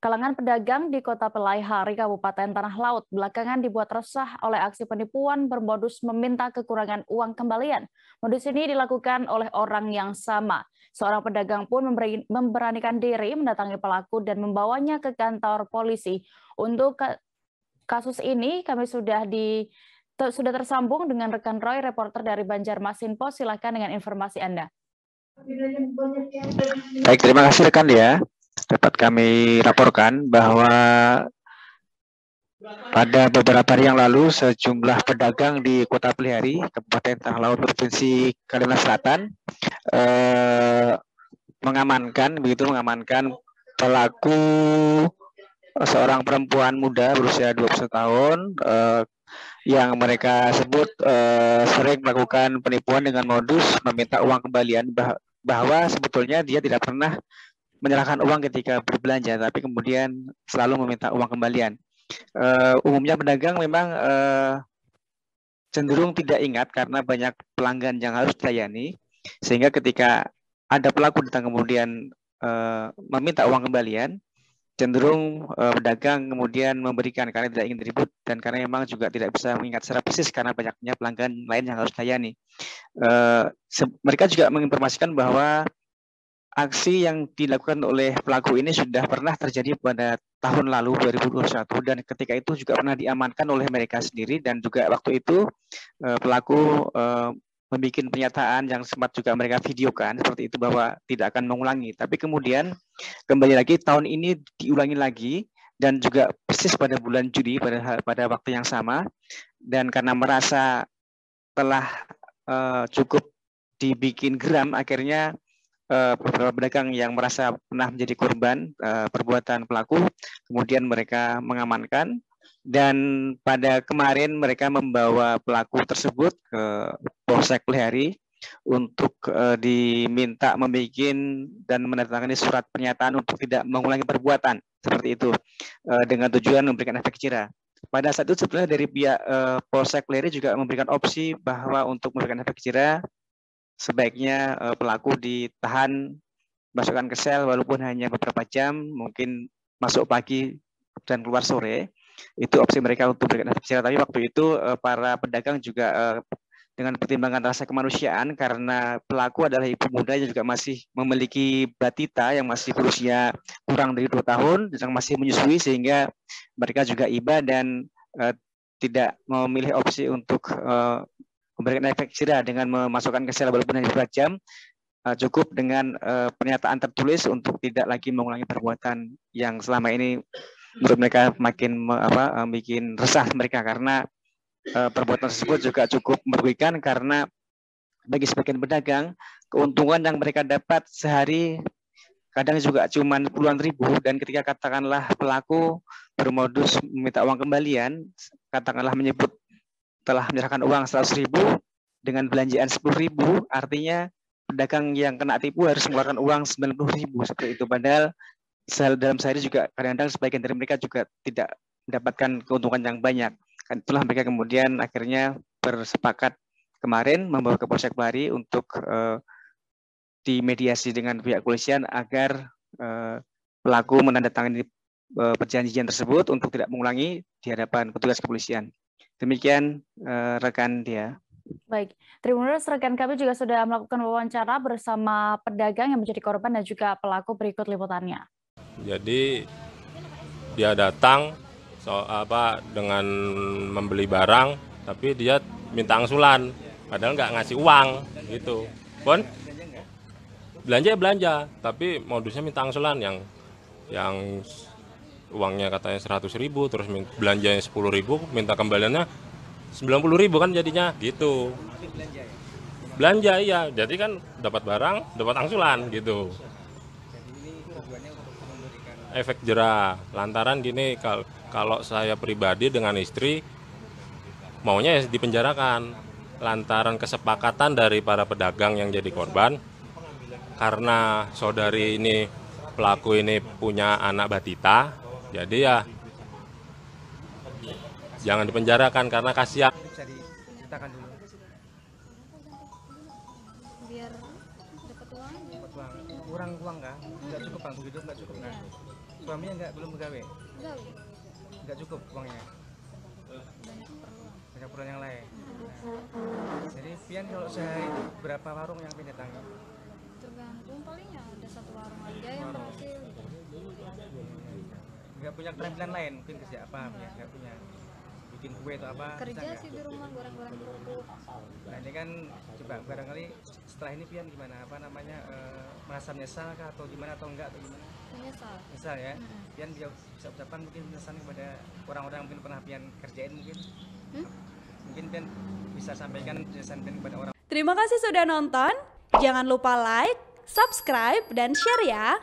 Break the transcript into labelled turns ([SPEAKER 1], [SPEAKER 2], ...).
[SPEAKER 1] Kalangan pedagang di Kota Pelaihari, Kabupaten Tanah Laut, belakangan dibuat resah oleh aksi penipuan bermodus meminta kekurangan uang kembalian. Modus ini dilakukan oleh orang yang sama. Seorang pedagang pun memberanikan diri mendatangi pelaku dan membawanya ke kantor polisi. Untuk kasus ini, kami sudah tersambung dengan rekan Roy, reporter dari Banjarmasin Post. Silakan dengan informasi Anda.
[SPEAKER 2] Baik, terima kasih rekan ya. Dapat kami laporkan bahwa pada beberapa hari yang lalu sejumlah pedagang di Kota Pelaihari, Kabupaten Tanah Laut, Provinsi Kalimantan Selatan mengamankan pelaku seorang perempuan muda berusia 21 tahun yang mereka sebut sering melakukan penipuan dengan modus meminta uang kembalian, bahwa sebetulnya dia tidak pernah menyerahkan uang ketika berbelanja, tapi kemudian selalu meminta uang kembalian. Umumnya pedagang memang cenderung tidak ingat karena banyak pelanggan yang harus dilayani, sehingga ketika ada pelaku datang kemudian meminta uang kembalian, cenderung pedagang kemudian memberikan karena tidak ingin ribut dan karena memang juga tidak bisa mengingat secara persis karena banyaknya pelanggan lain yang harus dilayani. Mereka juga menginformasikan bahwa aksi yang dilakukan oleh pelaku ini sudah pernah terjadi pada tahun lalu 2021 dan ketika itu juga pernah diamankan oleh mereka sendiri, dan juga waktu itu pelaku membuat pernyataan yang sempat juga mereka videokan seperti itu bahwa tidak akan mengulangi. Tapi kemudian kembali lagi tahun ini diulangi lagi dan juga persis pada bulan Juli pada waktu yang sama, dan karena merasa telah cukup dibikin geram, akhirnya beberapa pedagang yang merasa pernah menjadi korban perbuatan pelaku, kemudian mereka mengamankan, dan pada kemarin mereka membawa pelaku tersebut ke Polsek Pelaihari untuk diminta membuat dan menandatangani surat pernyataan untuk tidak mengulangi perbuatan seperti itu, dengan tujuan memberikan efek jera. Pada saat itu sebenarnya dari pihak Polsek Pelaihari juga memberikan opsi bahwa untuk memberikan efek jera sebaiknya pelaku ditahan, masukkan ke sel walaupun hanya beberapa jam, mungkin masuk pagi dan keluar sore. Itu opsi mereka untuk memberikan efek jera. Tapi waktu itu para pedagang juga dengan pertimbangan rasa kemanusiaan, karena pelaku adalah ibu muda yang juga masih memiliki batita yang masih berusia kurang dari 2 tahun, yang masih menyusui, sehingga mereka juga iba dan tidak memilih opsi untuk memberikan efek jera dengan memasukkan ke sel walaupun hanya beberapa jam. Cukup dengan pernyataan tertulis untuk tidak lagi mengulangi perbuatan yang selama ini menurut mereka makin bikin resah mereka, karena perbuatan tersebut juga cukup merugikan, karena bagi sebagian pedagang keuntungan yang mereka dapat sehari kadang juga cuma puluhan ribu, dan ketika katakanlah pelaku bermodus meminta uang kembalian, katakanlah menyebut telah menyerahkan uang 100.000 dengan belanjaan 10.000, artinya pedagang yang kena tipu harus mengeluarkan uang 90.000 seperti itu. Padahal dalam sehari juga kadang-kadang sebagian dari mereka juga tidak mendapatkan keuntungan yang banyak. Itulah mereka kemudian akhirnya bersepakat kemarin membawa ke Polsek Pelaihari untuk dimediasi dengan pihak kepolisian agar pelaku menandatangani perjanjian tersebut untuk tidak mengulangi di hadapan petugas kepolisian. Demikian rekan dia.
[SPEAKER 1] Baik, terima kasih rekan kami juga sudah melakukan wawancara bersama pedagang yang menjadi korban dan juga pelaku. Berikut liputannya.
[SPEAKER 3] Jadi dia datang dengan membeli barang, tapi dia minta angsulan, padahal nggak ngasih uang gitu. Pun belanja, tapi modusnya minta angsulan yang uangnya katanya 100.000, terus belanjanya 10.000, minta kembaliannya 90.000 kan jadinya gitu. Belanja iya, jadi kan dapat barang, dapat angsulan gitu. Efek jera, lantaran gini, kalau saya pribadi dengan istri maunya ya dipenjarakan, lantaran kesepakatan dari para pedagang yang jadi korban, karena saudari ini, pelaku ini punya anak batita, jadi ya jangan dipenjarakan karena kasihan.
[SPEAKER 4] Bisa diceritakan dulu. Biar dapat uang. Kurang uang nggak? Nggak cukup, Bang. Hidup nggak cukup nggak? Suaminya belum begawe?
[SPEAKER 5] Enggak.
[SPEAKER 4] Nggak cukup uangnya? Banyak keperluan yang lain. Jadi pian kalau sehari itu berapa warung yang pian datangi?
[SPEAKER 5] Tergantung, paling ya ada satu warung aja yang berhasil.
[SPEAKER 4] Nggak punya keterampilan lain mungkin kerja apa? Nggak punya. Bikin kue atau apa?
[SPEAKER 5] Kerja sih di rumah goreng-goreng kerupuk.
[SPEAKER 4] Nah ini kan coba barangkali setelah ini pian gimana? Merasa menyesal kah atau gimana atau enggak atau gimana? Menyesal ya. Pian bisa ucapan mungkin penyesalan kepada orang-orang yang mungkin pernah pian kerjain mungkin. Mungkin pian bisa sampaikan penyesalan pian kepada orang.
[SPEAKER 6] Terima kasih sudah nonton. Jangan lupa like, subscribe, dan share ya.